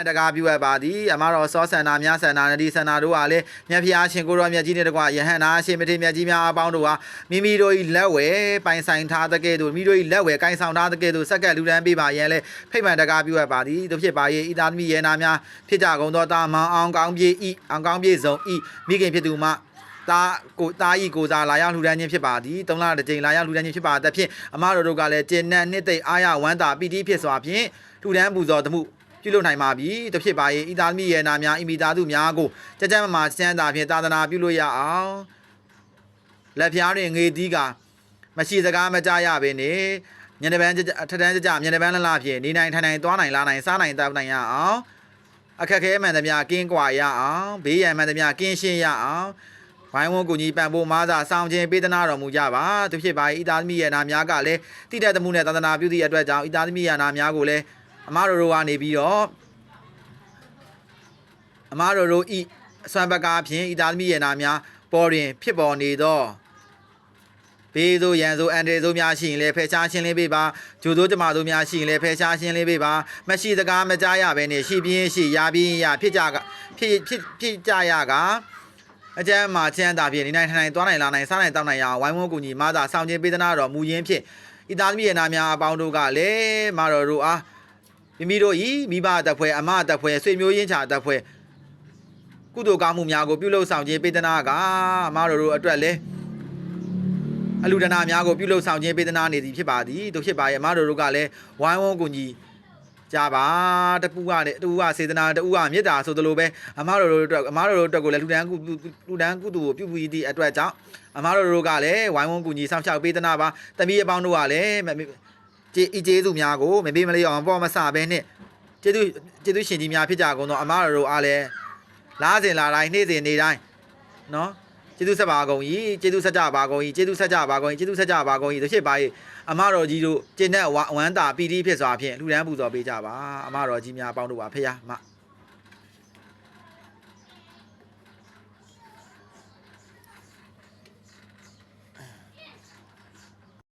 တကားပြွက်ပါသည်အမတော်စောဆန္ဒများဆန္ဒနဒီဆန္ဒတို့ဟာလည်းမြတ်ဖျားရှင်ကိုရောမြတ်ကြီးနဲ့တကွယဟန်နာရှင်မထေရမြတ်ကြီးများအပေါင်းတို့ဟာမိမိတို့၏လက်ဝဲပိုင်ဆိုင်ထားတဲ့ကဲ့သို့မိမိတို့၏လက်ဝဲကိုင်ဆောင်ထားတဲ့ကဲ့သို့စက္ကန့်လူတန်းပေးပါရန်လဲဖိတ်မှန်တကားပြွက်ပါသည်တို့ဖြစ်ပါရဲ့ဤသားသမီးရဲနာများဖြစ်ကြကုန်သောတာမောင်အောင်ကောင်းပြေဤအောင်ကောင်းပြေဆုံးဤမိခင်ဖြစ်သူမှတာဤကိုစားလာရောက်လှူဒန်းခြင်းဖြစ်ပါသည်၃လတစ်ကြိမ်လာရောက်လှူဒန်းခြင်းဖြစ်ပါသဖြင့်အမတော်တို့ကလည်းကျင့်နဲ့နှစ်သိအားရဝမ်းသာပီတိဖြစ်စွာဖြင့်လှူဒန်းပူဇော်မှုပြုလုပ်နိုင်ပါပြီတဖြစ်ပါရဲ့ဤသားသမီးရဲ့နာများဤမိသားစုများကိုကြကြမမာစမ်းသာဖြင့်သာသနာပြုလို့ရအောင်လက်ဖျားတွင်ငေသီးကမရှိစကားမကြရဘဲနဲ့ညနေပိုင်းထထန်းကြညနေပိုင်းလှလှဖြင့်နေနိုင်ထိုင်နိုင်သွားနိုင်လာနိုင်စားနိုင်တောက်နိုင်ရအောင်အခက်ခဲမှန်သမျှကင်းကွာရအောင်ဘေးရန်မှန်သမျှကင်းရှင်းရအောင်ဝိုင်းဝန်းကူညီပံ့ပိုးမားစာဆောင်ခြင်းပေးသနာတော်မူကြပါတဖြစ်ပါ၏ဤသားသမီးရဲ့နာများကလည်းတိတက်မှုနဲ့သာသနာပြုသည့်အတွက်ကြောင့်ဤသားသမီးရဲ့နာများကိုလည်းအမတော်တို့ကနေပြီးတော့အမတော်တို့ဤဆွမ်းပကားဖြင့်ဤသားသမီးရဲ့နာများပေါ်တွင်ဖြစ်ပေါ်နေသောဘေးသို့ရန်သို့အန်ဒေသို့များရှိရင်လည်းဖယ်ရှားရှင်းလင်းပေးပါဂျိုသို့ကြမသို့များရှိရင်လည်းဖယ်ရှားရှင်းလင်းပေးပါမရှိစကားမကြားရဘဲနဲ့ရှိပြင်းရှိရပြင်းရဖြစ်ကြရကအကျမ်းမှာချမ်းသာဖြင့်နေနိုင်ထိုင်နိုင်သွားနိုင်လာနိုင်စားနိုင်တောက်နိုင်ရအောင်ဝိုင်းဝန်းကူညီမားသာဆောင်ခြင်းပေးသနာတော်မူရင်းဖြင့်ဤသားသမီးရဲ့နာများအပေါင်းတို့ကလည်းမတော်တို့အားမိမိတို့ဤမိဘတပ်ဖွဲ့အမတပ်ဖွဲ့ဆွေမျိုးရင်းချတပ်ဖွဲ့ကုသိုလ်ကောင်းမှုများကိုပြုလုပ်ဆောင်ခြင်းပေးသနာကအမတော်တို့အတွက်လည်းအလူဒနာများကိုပြုလုပ်ဆောင်ခြင်းပေးသနာနေသည်ဖြစ်ပါသည်တို့ဖြစ်ပါရဲ့အမတော်တို့ကလည်းဝိုင်းဝန်းကူညီကြပါတပူကနဲ့တူကစေတနာတူကမေတ္တာဆိုသလိုပဲအမတော်တို့အတွက်ကိုလည်းလူတန်းကုသိုလ်ပြုပြီးသည့်အတွက်ကြောင့်အမတော်တို့ကလည်းဝိုင်းဝန်းကူညီဆောင်ရှောက်ပေးသနာပါတမီးအပေါင်းတို့ကလည်းကျေးဇူးများကိုမပေးမလေးအောင်ပေါ်မဆပဲနဲ့ကျေးဇူးရှင်ကြီးများဖြစ်ကြကုန်တော့အမတော်တို့အားလည်းလားစဉ်လာတိုင်းနေ့စဉ်နေတိုင်းနော်ကျေးဇူးဆက်ပါကုန်၏ကျေးဇူးဆက်ကြပါကုန်၏ကျေးဇူးဆက်ကြပါကုန်၏ကျေးဇူးဆက်ကြပါကုန်၏တို့ဖြစ်ပါ၏အမတော်ကြီးတို့ကျင့်တဲ့ဝမ်းသာပီတိဖြစ်စွာဖြင့်လူတန်းပူဇော်ပေးကြပါအမတော်ကြီးများအပေါင်းတို့ပါဖေရမ